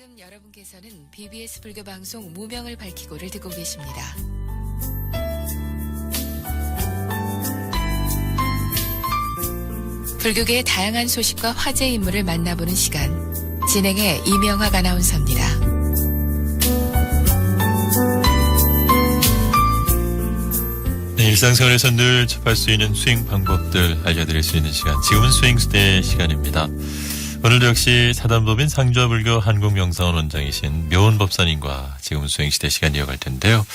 지금 여러분께서는 BBS 불교 방송 무명을 밝히고를 듣고 계십니다. 불교계의 다양한 소식과 화제 인물을 만나보는 시간, 진행의 이명학 아나운서입니다. 네, 일상생활에서 늘 접할 수 있는 수행 방법들 알려드릴 수 있는 시간, 지금은 수행시대 시간입니다. 오늘도 역시 사단법인 상주하불교 한국명상원 원장이신 묘원 법사님과 지금 수행시대 시간 이어갈 텐데요.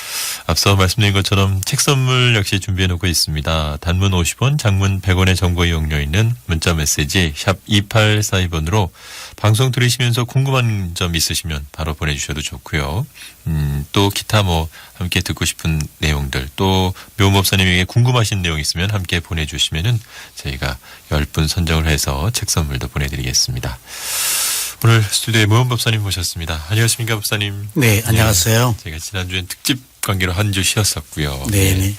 앞서 말씀드린 것처럼 책 선물 역시 준비해놓고 있습니다. 단문 50원, 장문 100원의 정보 이용료 있는 문자메시지 샵 2842번으로 방송 들으시면서 궁금한 점 있으시면 바로 보내주셔도 좋고요. 또 기타 함께 듣고 싶은 내용들, 또 묘원 법사님에게 궁금하신 내용 있으면 함께 보내주시면은 저희가 10분 선정을 해서 책 선물도 보내드리겠습니다. 오늘 스튜디오에 묘원 법사님 모셨습니다. 안녕하십니까, 법사님? 네, 안녕하세요. 네, 제가 지난주엔 특집 관계로 한 주 쉬었었고요. 네. 네.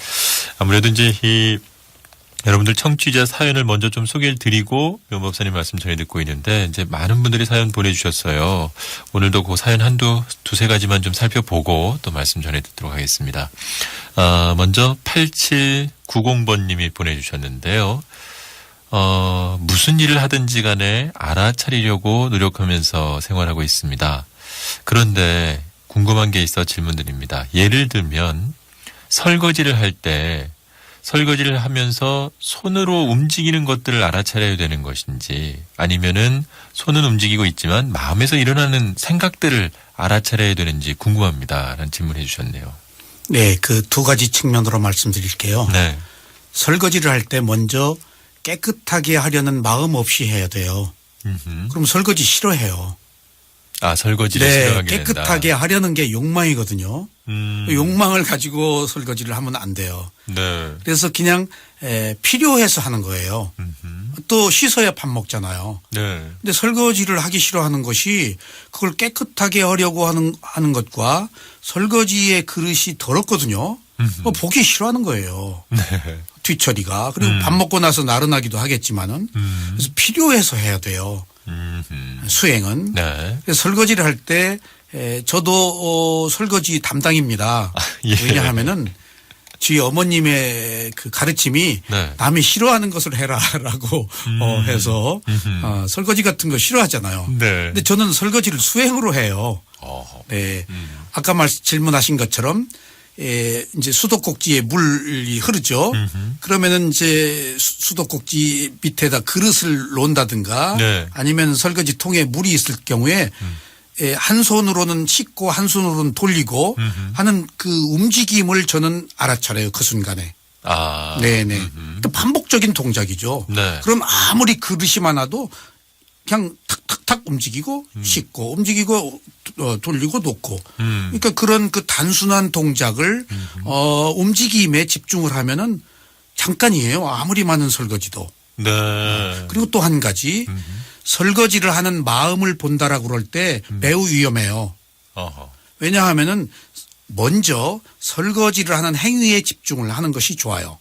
아무래도 이제 여러분들 청취자 사연을 먼저 좀 소개를 드리고 묘원 법사님 말씀 전해 듣고 있는데, 이제 많은 분들이 사연 보내주셨어요. 오늘도 그 사연 두세 가지만 좀 살펴보고 또 말씀 전해 듣도록 하겠습니다. 먼저 8790번님이 보내주셨는데요. 무슨 일을 하든지 간에 알아차리려고 노력하면서 생활하고 있습니다. 그런데 궁금한 게 있어 질문드립니다. 예를 들면 설거지를 할 때 설거지를 하면서 손으로 움직이는 것들을 알아차려야 되는 것인지, 아니면은 손은 움직이고 있지만 마음에서 일어나는 생각들을 알아차려야 되는지 궁금합니다. 라는 질문을 해주셨네요. 네, 그 두 가지 측면으로 말씀드릴게요. 네. 설거지를 할 때 먼저 깨끗하게 하려는 마음 없이 해야 돼요. 그럼 설거지 싫어해요. 설거지를 네, 싫어하게 된다. 깨끗하게 하려는 게 욕망이거든요. 욕망을 가지고 설거지를 하면 안 돼요. 네. 그래서 그냥 필요해서 하는 거예요. 또 씻어야 밥 먹잖아요. 네. 근데 설거지를 하기 싫어하는 것이, 그걸 깨끗하게 하려고 하는 것과 설거지의 그릇이 더럽거든요. 보기 싫어하는 거예요. 네. 뒤처리가. 그리고 밥 먹고 나서 나른하기도 하겠지만은. 그래서 필요해서 해야 돼요. 수행은. 네. 그래서 설거지를 할 때 저도 설거지 담당입니다. 예. 왜냐하면은 저희 어머님의 그 가르침이 네. 남이 싫어하는 것을 해라라고 해서 설거지 같은 거 싫어하잖아요. 네. 근데 저는 설거지를 수행으로 해요. 네. 아까 질문하신 것처럼 이제 수도꼭지에 물이 흐르죠. 그러면은 이제 수도꼭지 밑에다 그릇을 놓는다든가, 네. 아니면 설거지 통에 물이 있을 경우에 한 손으로는 씻고 한 손으로는 돌리고 하는 그 움직임을 저는 알아차려요, 그 순간에. 네네. 또 반복적인 동작이죠. 네. 그럼 아무리 그릇이 많아도 그냥 탁탁탁 움직이고 씻고 움직이고 돌리고 놓고. 그러니까 그런 그 단순한 동작을 움직임에 집중을 하면은 잠깐이에요. 아무리 많은 설거지도. 네. 그리고 또 한 가지, 설거지를 하는 마음을 본다라고 그럴 때 매우 위험해요. 왜냐하면은 먼저 설거지를 하는 행위에 집중을 하는 것이 좋아요.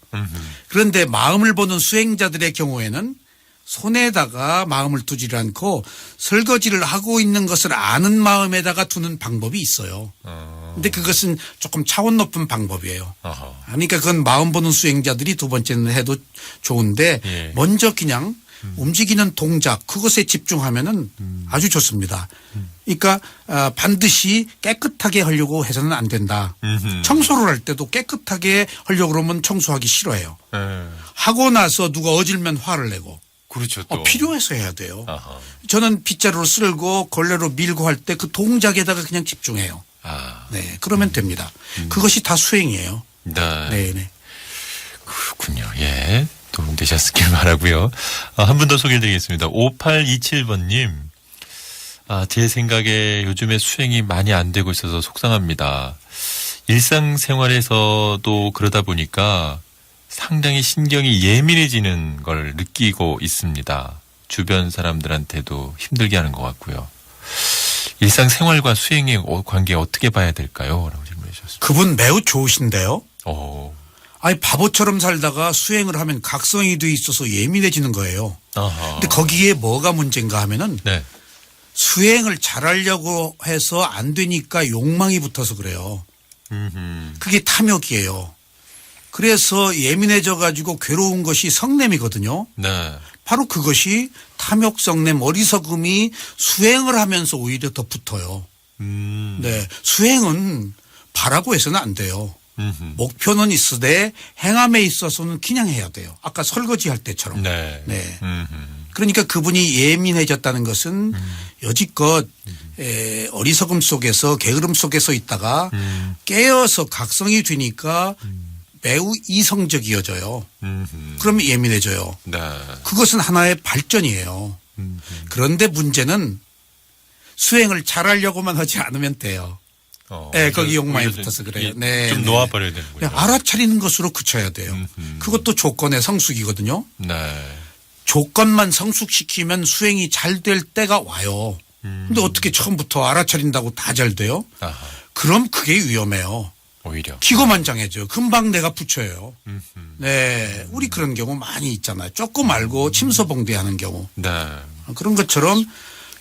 그런데 마음을 보는 수행자들의 경우에는 손에다가 마음을 두지 않고 설거지를 하고 있는 것을 아는 마음에다가 두는 방법이 있어요. 근데 그것은 조금 차원 높은 방법이에요. 그러니까 그건 마음 보는 수행자들이 두 번째는 해도 좋은데, 예. 먼저 그냥 움직이는 동작, 그것에 집중하면은 아주 좋습니다. 그러니까 반드시 깨끗하게 하려고 해서는 안 된다. 청소를 할 때도 깨끗하게 하려고 그러면 청소하기 싫어해요. 하고 나서 누가 어질면 화를 내고. 그렇죠. 또. 필요해서 해야 돼요. 저는 빗자루로 쓸고 걸레로 밀고 할 때 그 동작에다가 그냥 집중해요. 네, 그러면 됩니다. 그것이 다 수행이에요. 네. 네. 그렇군요. 예. 도움되셨길 바라고요. 한 분 더 소개해드리겠습니다. 5827번님. 제 생각에 요즘에 수행이 많이 안 되고 있어서 속상합니다. 일상생활에서도 그러다 보니까 상당히 신경이 예민해지는 걸 느끼고 있습니다. 주변 사람들한테도 힘들게 하는 것 같고요. 일상생활과 수행의 관계 어떻게 봐야 될까요? 라고 질문해 주셨습니다. 그분 매우 좋으신데요. 아니, 바보처럼 살다가 수행을 하면 각성이 돼 있어서 예민해지는 거예요. 근데 거기에 뭐가 문제인가 하면은 네. 수행을 잘하려고 해서 안 되니까 욕망이 붙어서 그래요. 그게 탐욕이에요. 그래서 예민해져 가지고 괴로운 것이 성냄이거든요. 네. 바로 그것이 탐욕, 성냄, 어리석음이 수행을 하면서 오히려 더 붙어요. 네. 수행은 바라고 해서는 안 돼요. 목표는 있으되 행함에 있어서는 그냥 해야 돼요. 아까 설거지 할 때처럼. 네. 네. 그러니까 그분이 예민해졌다는 것은 여지껏 어리석음 속에서 게으름 속에서 있다가 깨어서 각성이 되니까 매우 이성적이어져요. 그러면 예민해져요. 네. 그것은 하나의 발전이에요. 그런데 문제는 수행을 잘하려고만 하지 않으면 돼요. 네, 거기 욕망이 붙어서 그래요. 네, 좀 네. 놓아버려야 되는군요. 네, 알아차리는 것으로 그쳐야 돼요. 그것도 조건의 성숙이거든요. 네. 조건만 성숙시키면 수행이 잘 될 때가 와요. 근데 어떻게 처음부터 알아차린다고 다 잘 돼요? 아하. 그럼 그게 위험해요. 오히려. 기고만장해져. 금방 내가 붙여요. 네. 우리 그런 경우 많이 있잖아요. 조금 알고 침소봉대하는 경우. 네. 그런 것처럼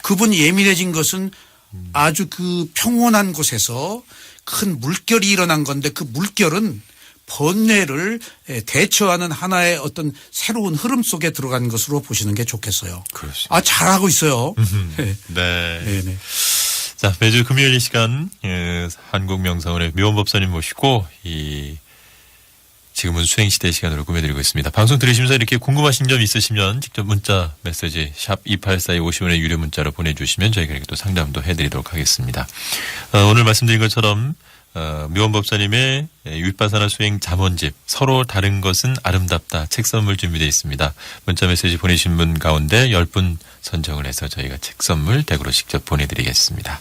그분이 예민해진 것은 아주 그 평온한 곳에서 큰 물결이 일어난 건데 그 물결은 번뇌를 대처하는 하나의 어떤 새로운 흐름 속에 들어간 것으로 보시는 게 좋겠어요. 그렇습니다. 아, 잘하고 있어요. 네. 네네. 자, 매주 금요일 이 시간 한국명상원의 묘원법사님 모시고 지금은 수행시대 시간으로 꾸며드리고 있습니다. 방송 들으시면서 이렇게 궁금하신 점 있으시면 직접 문자 메시지 샵 2842 50원의 유료 문자로 보내주시면 저희가 이렇게 또 상담도 해드리도록 하겠습니다. 오늘 말씀드린 것처럼 묘원법사님의 윗바사나 수행 잠원집 서로 다른 것은 아름답다 책 선물 준비되어 있습니다. 문자 메시지 보내신 분 가운데 10분 선정을 해서 저희가 책 선물 댁으로 직접 보내드리겠습니다.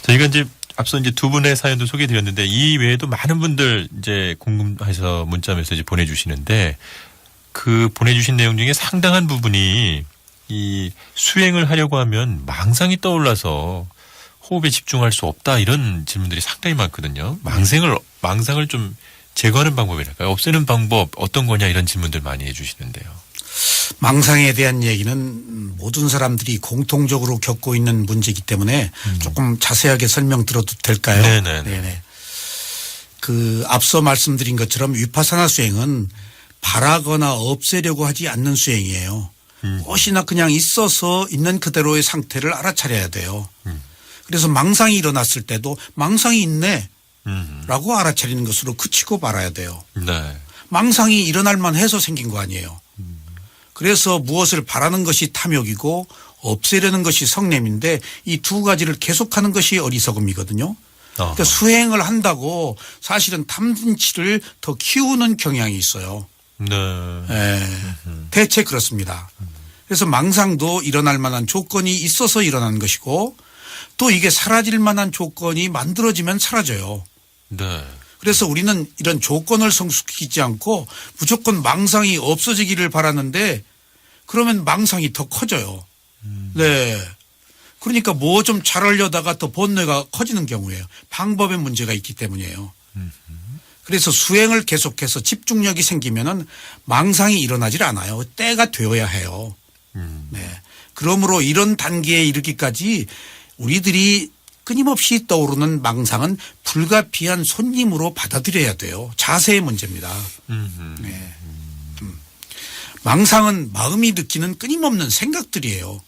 저희가 이제 앞서 이제 두 분의 사연도 소개드렸는데 이 외에도 많은 분들 이제 궁금해서 문자 메시지 보내주시는데 그 보내주신 내용 중에 상당한 부분이 이 수행을 하려고 하면 망상이 떠올라서 호흡에 집중할 수 없다 이런 질문들이 상당히 많거든요. 망상을 좀 제거하는 방법이랄까요? 없애는 방법 어떤 거냐 이런 질문들 많이 해주시는데요. 망상에 대한 얘기는 모든 사람들이 공통적으로 겪고 있는 문제이기 때문에 조금 자세하게 설명드려도 될까요? 네네. 그 앞서 말씀드린 것처럼 위파사나 수행은 바라거나 없애려고 하지 않는 수행이에요. 무엇이나 그냥 있어서 있는 그대로의 상태를 알아차려야 돼요. 그래서 망상이 일어났을 때도 망상이 있네 라고 알아차리는 것으로 그치고 말아야 돼요. 네. 망상이 일어날 만해서 생긴 거 아니에요. 그래서 무엇을 바라는 것이 탐욕이고 없애려는 것이 성냄인데 이 두 가지를 계속하는 것이 어리석음이거든요. 그러니까 수행을 한다고 사실은 탐진치를 더 키우는 경향이 있어요. 네. 대체 그렇습니다. 그래서 망상도 일어날 만한 조건이 있어서 일어난 것이고 또 이게 사라질 만한 조건이 만들어지면 사라져요. 네. 그래서 우리는 이런 조건을 성숙시키지 않고 무조건 망상이 없어지기를 바라는데 그러면 망상이 더 커져요. 네. 그러니까 뭐 좀 잘하려다가 더 번뇌가 커지는 경우예요. 방법에 문제가 있기 때문이에요. 그래서 수행을 계속해서 집중력이 생기면은 망상이 일어나질 않아요. 때가 되어야 해요. 네. 그러므로 이런 단계에 이르기까지 우리들이 끊임없이 떠오르는 망상은 불가피한 손님으로 받아들여야 돼요. 자세의 문제입니다. 네. 망상은 마음이 느끼는 끊임없는 생각들이에요.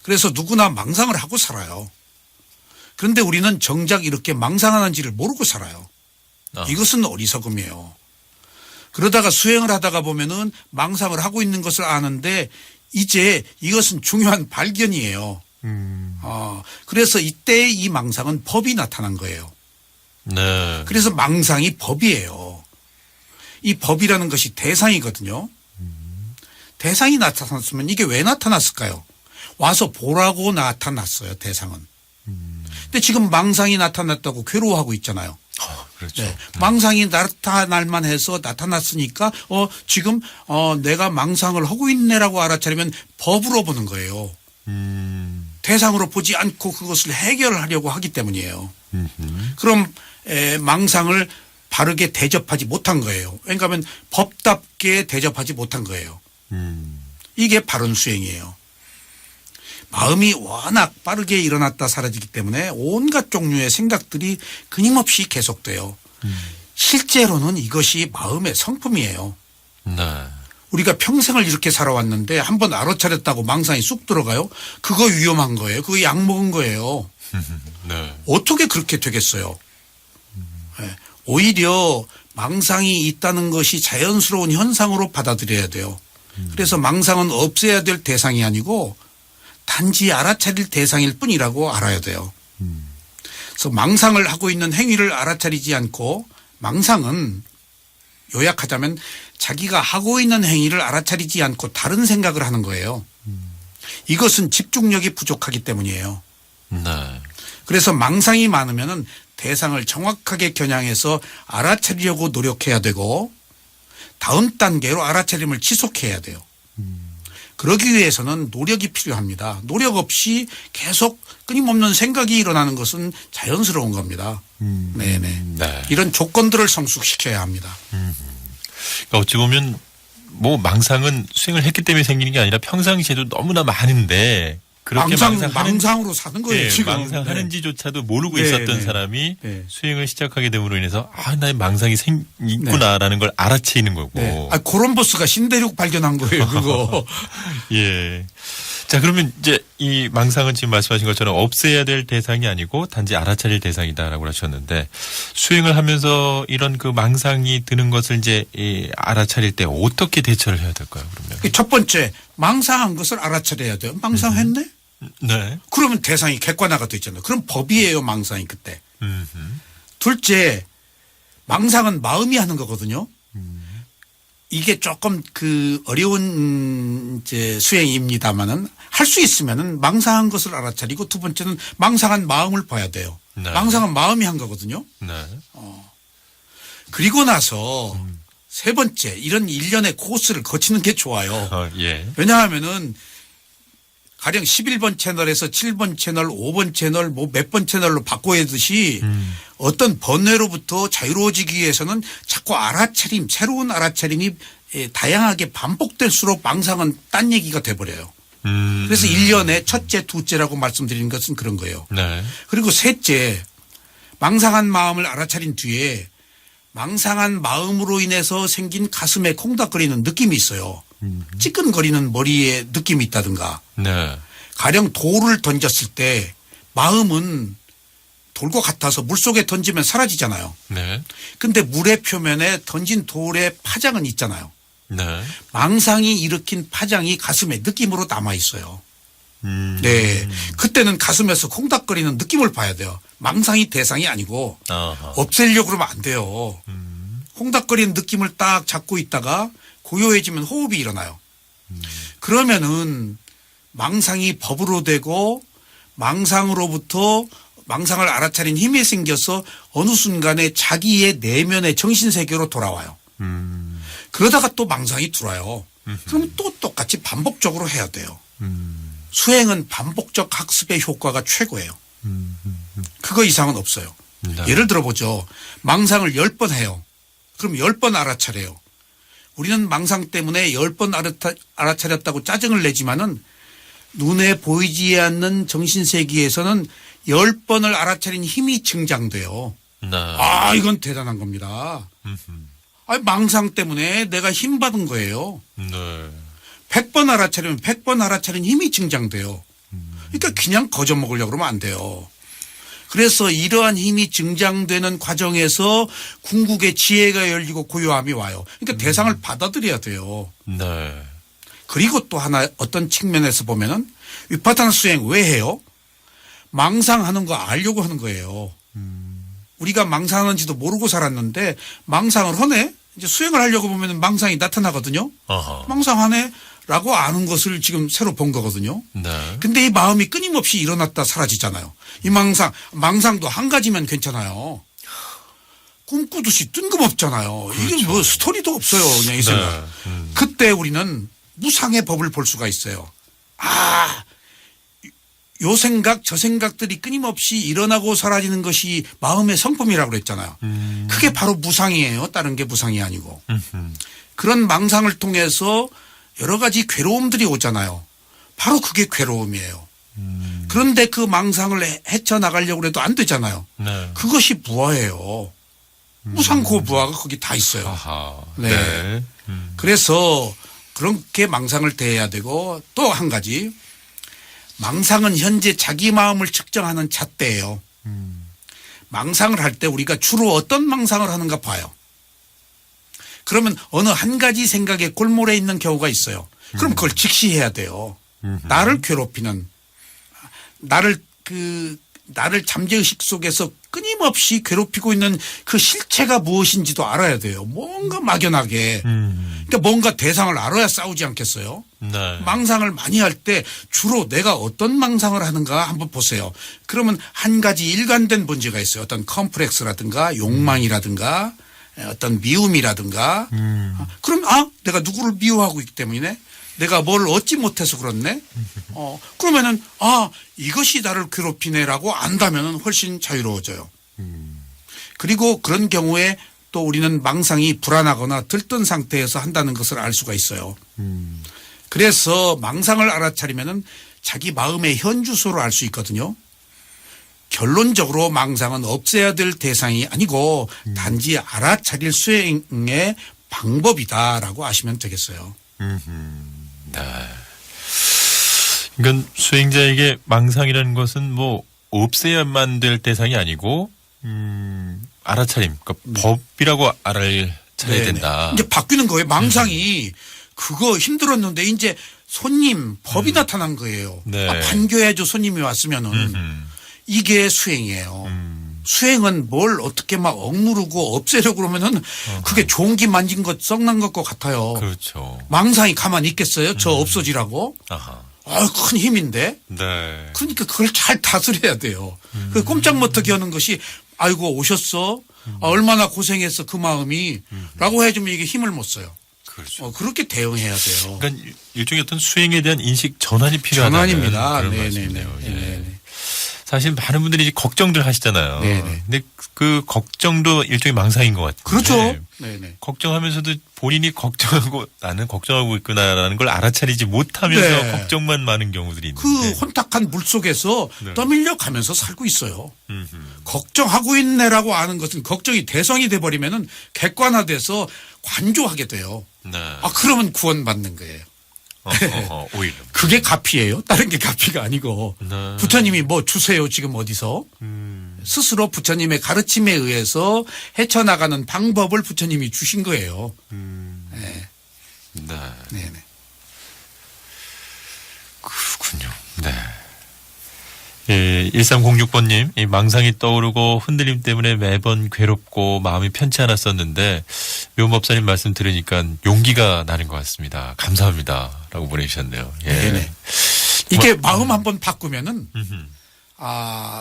그래서 누구나 망상을 하고 살아요. 그런데 우리는 정작 이렇게 망상하는지를 모르고 살아요. 이것은 어리석음이에요. 그러다가 수행을 하다가 보면은 망상을 하고 있는 것을 아는데 이제 이것은 중요한 발견이에요. 그래서 이때 이 망상은 법이 나타난 거예요. 네. 그래서 망상이 법이에요. 이 법이라는 것이 대상이거든요. 대상이 나타났으면 이게 왜 나타났을까요? 와서 보라고 나타났어요, 대상은. 근데 지금 망상이 나타났다고 괴로워하고 있잖아요. 그렇죠. 네. 망상이 나타날 만해서 나타났으니까 지금 내가 망상을 하고 있네라고 알아차리면 법으로 보는 거예요. 대상으로 보지 않고 그것을 해결하려고 하기 때문이에요. 그럼 망상을 바르게 대접하지 못한 거예요. 왜냐하면 법답게 대접하지 못한 거예요. 이게 바른 수행이에요. 마음이 워낙 빠르게 일어났다 사라지기 때문에 온갖 종류의 생각들이 끊임없이 계속돼요. 실제로는 이것이 마음의 성품이에요. 네. 우리가 평생을 이렇게 살아왔는데 한번 알아차렸다고 망상이 쑥 들어가요? 그거 위험한 거예요. 그거 약 먹은 거예요. 네. 어떻게 그렇게 되겠어요? 네. 오히려 망상이 있다는 것이 자연스러운 현상으로 받아들여야 돼요. 그래서 망상은 없애야 될 대상이 아니고 단지 알아차릴 대상일 뿐이라고 알아야 돼요. 그래서 망상을 하고 있는 행위를 알아차리지 않고 망상은 요약하자면 자기가 하고 있는 행위를 알아차리지 않고 다른 생각을 하는 거예요. 이것은 집중력이 부족하기 때문이에요. 네. 그래서 망상이 많으면은 대상을 정확하게 겨냥해서 알아차리려고 노력해야 되고 다음 단계로 알아차림을 지속해야 돼요. 그러기 위해서는 노력이 필요합니다. 노력 없이 계속 끊임없는 생각이 일어나는 것은 자연스러운 겁니다. 네네. 네. 이런 조건들을 성숙시켜야 합니다. 그러니까 어찌 보면 뭐 망상은 수행을 했기 때문에 생기는 게 아니라 평상시에도 너무나 많은데 그렇게 망상으로 사는 거예요. 네, 지금. 망상하는지조차도 모르고 네, 있었던 네. 사람이 네. 수행을 시작하게 됨으로 인해서 나의 망상이 있구나라는 걸 알아채는 거고. 네. 콜럼버스가 신대륙 발견한 거예요. 그거. 예. 자, 그러면 이제 이 망상은 지금 말씀하신 것처럼 없애야 될 대상이 아니고 단지 알아차릴 대상이다라고 하셨는데 수행을 하면서 이런 그 망상이 드는 것을 이제 알아차릴 때 어떻게 대처를 해야 될까요, 그러면? 첫 번째, 망상한 것을 알아차려야 돼요. 망상했네? 네. 그러면 대상이 객관화가 되잖아요. 그럼 법이에요, 망상이 그때. 둘째, 망상은 마음이 하는 거거든요. 이게 조금 어려운 이제 수행입니다만은 할 수 있으면은 망상한 것을 알아차리고 두 번째는 망상한 마음을 봐야 돼요. 네. 망상은 마음이 한 거거든요. 네. 그리고 나서 세 번째, 이런 일련의 코스를 거치는 게 좋아요. 예. 왜냐하면은 가령 11번 채널에서 7번 채널, 5번 채널, 뭐 몇 번 채널로 바꿔야듯이 어떤 번뇌로부터 자유로워지기 위해서는 자꾸 알아차림, 새로운 알아차림이 다양하게 반복될수록 망상은 딴 얘기가 돼버려요. 그래서 1년에 첫째, 둘째라고 말씀드리는 것은 그런 거예요. 네. 그리고 셋째, 망상한 마음을 알아차린 뒤에 망상한 마음으로 인해서 생긴 가슴에 콩닥거리는 느낌이 있어요. 찌끈거리는 머리에 느낌이 있다든가. 네. 가령 돌을 던졌을 때 마음은 돌과 같아서 물속에 던지면 사라지잖아요. 네. 근데 물의 표면에 던진 돌의 파장은 있잖아요. 네. 망상이 일으킨 파장이 가슴에 느낌으로 남아 있어요. 네. 그때는 가슴에서 콩닥거리는 느낌을 봐야 돼요. 망상이 대상이 아니고 아하. 없애려고 그러면 안 돼요. 콩닥거리는 느낌을 딱 잡고 있다가 고요해지면 호흡이 일어나요. 그러면은 망상이 법으로 되고 망상으로부터 망상을 알아차린 힘이 생겨서 어느 순간에 자기의 내면의 정신세계로 돌아와요. 그러다가 또 망상이 들어와요. 그럼 또 똑같이 반복적으로 해야 돼요. 수행은 반복적 학습의 효과가 최고예요. 그거 이상은 없어요. 네. 예를 들어보죠. 망상을 10번 해요. 그럼 10번 알아차려요. 우리는 망상 때문에 10번 알아차렸다고 짜증을 내지만은 눈에 보이지 않는 정신세계에서는 10번을 알아차린 힘이 증장돼요. 네. 이건 대단한 겁니다. 망상 때문에 내가 힘 받은 거예요. 네. 100번 알아차리면 100번 알아차린 힘이 증장돼요. 그러니까 그냥 거저 먹으려고 그러면 안 돼요. 그래서 이러한 힘이 증장되는 과정에서 궁극의 지혜가 열리고 고요함이 와요. 그러니까 대상을 받아들여야 돼요. 네. 그리고 또 하나 어떤 측면에서 보면은 위파사나 수행 왜 해요? 망상하는 거 알려고 하는 거예요. 우리가 망상하는지도 모르고 살았는데 망상을 하네? 이제 수행을 하려고 보면 망상이 나타나거든요. 아하. 망상하네? 라고 아는 것을 지금 새로 본 거거든요. 네. 근데 이 마음이 끊임없이 일어났다 사라지잖아요. 이 망상도 한 가지면 괜찮아요. 꿈꾸듯이 뜬금없잖아요. 이게 그렇죠. 뭐 스토리도 없어요. 그냥 이 생각. 네. 그때 우리는 무상의 법을 볼 수가 있어요. 요 생각 저 생각들이 끊임없이 일어나고 사라지는 것이 마음의 성품이라고 그랬잖아요. 그게 바로 무상이에요. 다른 게 무상이 아니고. 그런 망상을 통해서 여러 가지 괴로움들이 오잖아요. 바로 그게 괴로움이에요. 그런데 그 망상을 헤쳐나가려고 해도 안 되잖아요. 네. 그것이 부화예요. 무상고 부화가 거기 다 있어요. 아하. 네. 네. 그래서 그렇게 망상을 대해야 되고 또 한 가지 망상은 현재 자기 마음을 측정하는 잣대예요. 망상을 할 때 우리가 주로 어떤 망상을 하는가 봐요. 그러면 어느 한 가지 생각에 골몰해 있는 경우가 있어요. 그럼 그걸 직시해야 돼요. 나를 괴롭히는 나를 잠재의식 속에서 끊임없이 괴롭히고 있는 그 실체가 무엇인지도 알아야 돼요. 뭔가 막연하게. 그러니까 뭔가 대상을 알아야 싸우지 않겠어요. 네. 망상을 많이 할 때 주로 내가 어떤 망상을 하는가 한번 보세요. 그러면 한 가지 일관된 문제가 있어요. 어떤 컴플렉스라든가 욕망이라든가 어떤 미움이라든가 그럼 내가 누구를 미워하고 있기 때문에 내가 뭘 얻지 못해서 그렇네. 그러면은 이것이 나를 괴롭히네라고 안다면은 훨씬 자유로워져요. 그리고 그런 경우에 또 우리는 망상이 불안하거나 들뜬 상태에서 한다는 것을 알 수가 있어요. 그래서 망상을 알아차리면은 자기 마음의 현주소를 알 수 있거든요. 결론적으로 망상은 없애야 될 대상이 아니고 단지 알아차릴 수행의 방법이다라고 아시면 되겠어요. 네. 그러니까 수행자에게 망상이라는 것은 뭐 없애야만 될 대상이 아니고 알아차림, 그러니까 법이라고 알아차려야 네네. 된다. 이제 바뀌는 거예요. 망상이 그거 힘들었는데 이제 손님 법이 나타난 거예요. 네. 반겨야죠. 손님이 왔으면은 이게 수행이에요. 수행은 뭘 어떻게 막 억누르고 없애려고 그러면은 그게 종기 만진 것 썩난 것과 같아요. 그렇죠. 망상이 가만히 있겠어요? 저 없어지라고? 아하. 큰 힘인데? 네. 그러니까 그걸 잘 다스려야 돼요. 그 꼼짝 못하게 하는 것이 아이고 오셨어? 얼마나 고생했어 그 마음이 라고 해주면 이게 힘을 못 써요. 그렇죠. 그렇게 대응해야 돼요. 그러니까 일종의 어떤 수행에 대한 인식 전환이 필요하다는 전환입니다. 그런 네네네. 말씀이네요. 예. 네네. 사실 많은 분들이 이제 걱정들 하시잖아요. 네네. 근데 그 걱정도 일종의 망상인 것 같아요. 그렇죠. 네네. 걱정하면서도 본인이 걱정하고 나는 걱정하고 있구나라는 걸 알아차리지 못하면서 네. 걱정만 많은 경우들이 그 있는데. 혼탁한 물 속에서 네. 떠밀려 가면서 살고 있어요. 걱정하고 있네라고 아는 것은 걱정이 대성이 돼버리면은 객관화돼서 관조하게 돼요. 네. 그러면 구원받는 거예요. 오히려. 그게 가피예요. 다른 게 가피가 아니고. 네. 부처님이 뭐 주세요 지금 어디서. 스스로 부처님의 가르침에 의해서 헤쳐나가는 방법을 부처님이 주신 거예요. 네. 네. 네네. 그렇군요. 네. 예, 1306번님, 이 망상이 떠오르고 흔들림 때문에 매번 괴롭고 마음이 편치 않았었는데 묘법사님 말씀 들으니까 용기가 나는 것 같습니다. 감사합니다. 라고 보내주셨네요. 예. 네네. 이게 마음 한번 바꾸면은 음흠.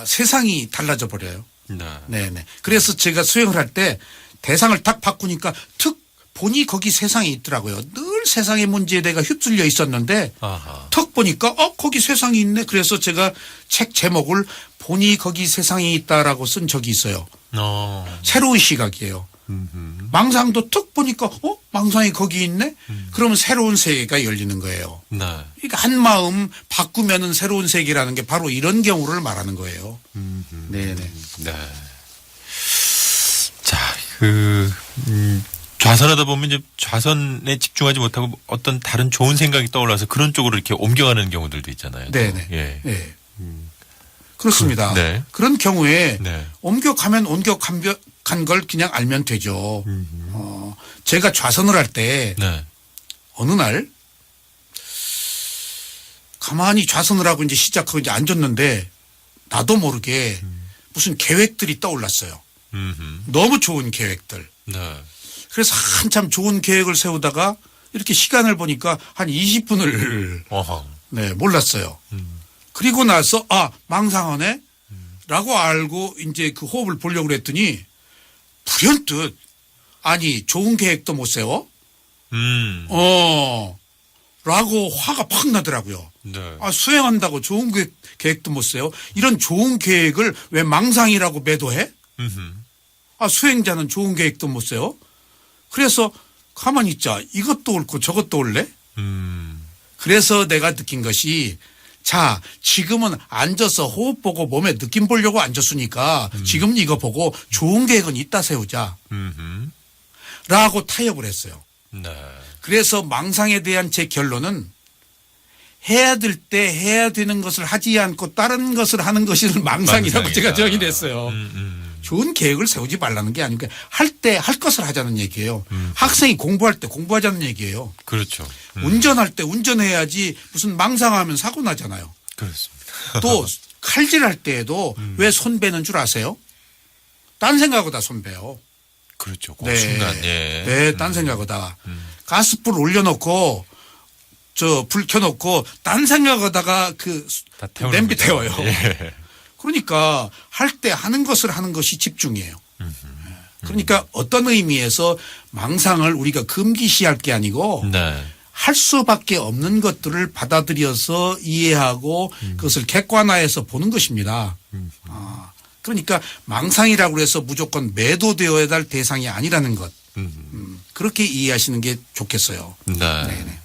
세상이 달라져 버려요. 네. 네네. 그래서 제가 수행을 할 때 대상을 딱 바꾸니까 보니 거기 세상이 있더라고요. 늘 세상의 문제에 내가 휩쓸려 있었는데 아하. 턱 보니까 거기 세상이 있네. 그래서 제가 책 제목을 보니 거기 세상이 있다라고 쓴 적이 있어요. 새로운 시각이에요. 망상도 턱 보니까 망상이 거기 있네. 그러면 새로운 세계가 열리는 거예요. 네. 그러니까 한 마음 바꾸면은 새로운 세계라는 게 바로 이런 경우를 말하는 거예요. 네네. 네. 자, 좌선하다 보면 이제 좌선에 집중하지 못하고 어떤 다른 좋은 생각이 떠올라서 그런 쪽으로 이렇게 옮겨가는 경우들도 있잖아요. 네네. 예. 네. 그렇습니다. 네. 그런 경우에 네. 옮겨간 걸 그냥 알면 되죠. 제가 좌선을 할 때 네. 어느 날 가만히 좌선을 하고 이제 시작하고 이제 앉았는데 나도 모르게 무슨 계획들이 떠올랐어요. 너무 좋은 계획들. 네. 그래서 한참 좋은 계획을 세우다가 이렇게 시간을 보니까 한 20분을 어허. 네, 몰랐어요. 그리고 나서 망상하네 라고 알고 이제 그 호흡을 보려고 그랬더니 불현듯 아니 좋은 계획도 못 세워? 라고 화가 팍 나더라고요. 네. 수행한다고 좋은 계획도 못 세워? 이런 좋은 계획을 왜 망상이라고 매도해? 수행자는 좋은 계획도 못 세워? 그래서 가만히 있자. 이것도 옳고 저것도 옳래? 그래서 내가 느낀 것이 자, 지금은 앉아서 호흡 보고 몸에 느낌 보려고 앉았으니까 지금 이거 보고 좋은 계획은 이따 세우자. 라고 타협을 했어요. 네. 그래서 망상에 대한 제 결론은 해야 될 때 해야 되는 것을 하지 않고 다른 것을 하는 것이 망상이라고 망상이다. 제가 정의했어요. 좋은 계획을 세우지 말라는 게 아니고 할 때 할 것을 하자는 얘기예요. 학생이 공부할 때 공부하자는 얘기예요. 그렇죠. 운전할 때 운전해야지 무슨 망상하면 사고 나잖아요. 그렇습니다. 또 칼질할 때에도 왜 손 베는 줄 아세요? 딴 생각보다 손 베요. 그렇죠. 그 순간, 예. 네, 딴 생각보다. 가스불 올려놓고 불 켜놓고 딴 생각하다가 다 태우는 냄비 거죠. 태워요. 예. 그러니까 할 때 하는 것을 하는 것이 집중이에요. 그러니까 어떤 의미에서 망상을 우리가 금기시할 게 아니고 네. 할 수밖에 없는 것들을 받아들여서 이해하고 그것을 객관화해서 보는 것입니다. 그러니까 망상이라고 해서 무조건 매도되어야 할 대상이 아니라는 것. 그렇게 이해하시는 게 좋겠어요. 네. 네네.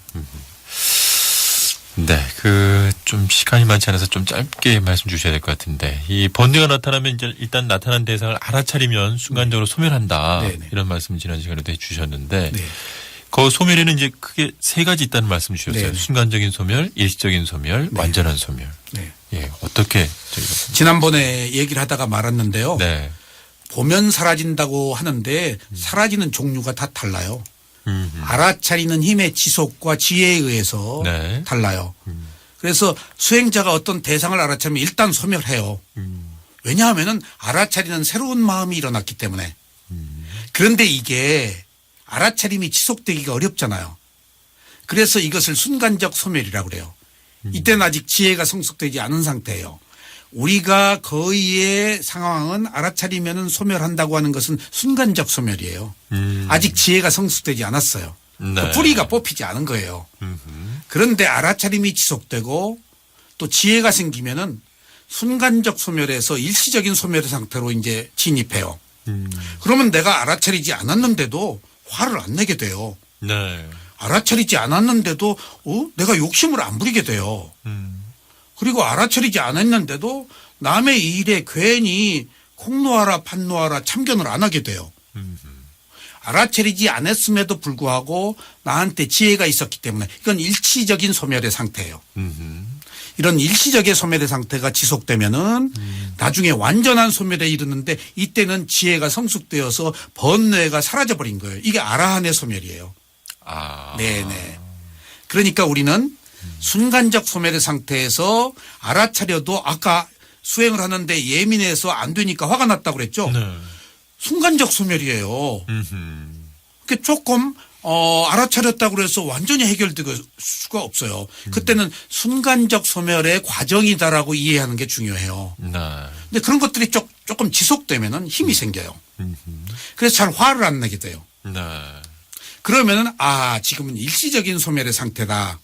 네, 좀 시간이 많지 않아서 좀 짧게 말씀 주셔야 될 것 같은데, 이 번뇌가 나타나면 이제 일단 나타난 대상을 알아차리면 순간적으로 소멸한다. 네네. 이런 말씀 지난 시간에도 해주셨는데, 네. 그 소멸에는 이제 크게 세 가지 있다는 말씀 주셨어요. 네네. 순간적인 소멸, 일시적인 소멸, 네. 완전한 소멸. 네. 예, 어떻게 저희가. 지난번에 얘기를 하다가 말았는데요. 네. 보면 사라진다고 하는데 사라지는 종류가 다 달라요. 알아차리는 힘의 지속과 지혜에 의해서 네. 달라요. 그래서 수행자가 어떤 대상을 알아차리면 일단 소멸해요. 왜냐하면 알아차리는 새로운 마음이 일어났기 때문에. 그런데 이게 알아차림이 지속되기가 어렵잖아요. 그래서 이것을 순간적 소멸이라고 그래요. 이때는 아직 지혜가 성숙되지 않은 상태예요. 우리가 거의의 상황은 알아차리면 소멸한다고 하는 것은 순간적 소멸이에요. 아직 지혜가 성숙되지 않았어요. 네. 그 뿌리가 뽑히지 않은 거예요. 그런데 알아차림이 지속되고 또 지혜가 생기면은 순간적 소멸에서 일시적인 소멸의 상태로 이제 진입해요. 그러면 내가 알아차리지 않았는데도 화를 안 내게 돼요. 네. 알아차리지 않았는데도 내가 욕심을 안 부리게 돼요. 그리고 알아차리지 않았는데도 남의 일에 괜히 콩 놓아라 팥 놓아라 참견을 안 하게 돼요. 알아차리지 않았음에도 불구하고 나한테 지혜가 있었기 때문에 이건 일시적인 소멸의 상태예요. 이런 일시적인 소멸의 상태가 지속되면은 나중에 완전한 소멸에 이르는데 이때는 지혜가 성숙되어서 번뇌가 사라져버린 거예요. 이게 아라한의 소멸이에요. 아. 네네. 그러니까 우리는 순간적 소멸의 상태에서 알아차려도 아까 수행을 하는데 예민해서 안 되니까 화가 났다고 그랬죠. 네. 순간적 소멸이에요. 그게 조금 알아차렸다고 그래서 완전히 해결될 수가 없어요. 그때는 순간적 소멸의 과정이다라고 이해하는 게 중요해요. 네. 근데 그런 것들이 조금 지속되면은 힘이 생겨요. 그래서 잘 화를 안 내게 돼요. 네. 그러면은 지금은 일시적인 소멸의 상태다.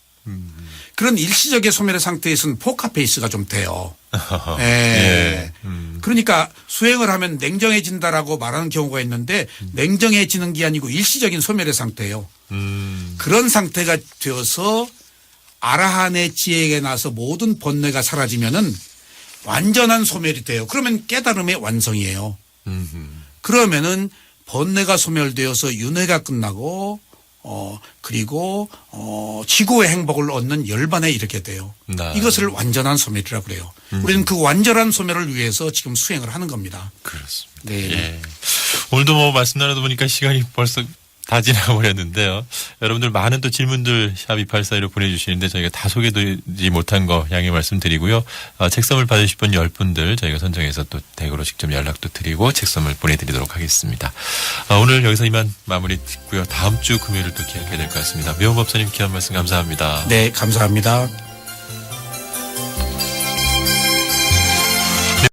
그런 일시적인 소멸의 상태에서는 포카페이스가 좀 돼요. 예. 예. 그러니까 수행을 하면 냉정해진다라고 말하는 경우가 있는데 냉정해지는 게 아니고 일시적인 소멸의 상태예요. 그런 상태가 되어서 아라한의 지혜에 나서 모든 번뇌가 사라지면은 완전한 소멸이 돼요. 그러면 깨달음의 완성이에요. 그러면은 번뇌가 소멸되어서 윤회가 끝나고 그리고 지고의 행복을 얻는 열반에 이르게 돼요. 네. 이것을 완전한 소멸이라고 그래요. 우리는 그 완전한 소멸을 위해서 지금 수행을 하는 겁니다. 그렇습니다. 네. 예. 오늘도 말씀 나누다 보니까 시간이 벌써 다 지나버렸는데요. 여러분들 많은 또 질문들 샵 2842로 보내주시는데 저희가 다 소개되지 못한 거 양해 말씀드리고요. 책 선물 받으실 분 10분들 저희가 선정해서 또 댁으로 직접 연락도 드리고 책 선물 보내드리도록 하겠습니다. 오늘 여기서 이만 마무리 짓고요. 다음 주 금요일을 또 기약해야 될 것 같습니다. 묘법사님 귀한 말씀 감사합니다. 네, 감사합니다.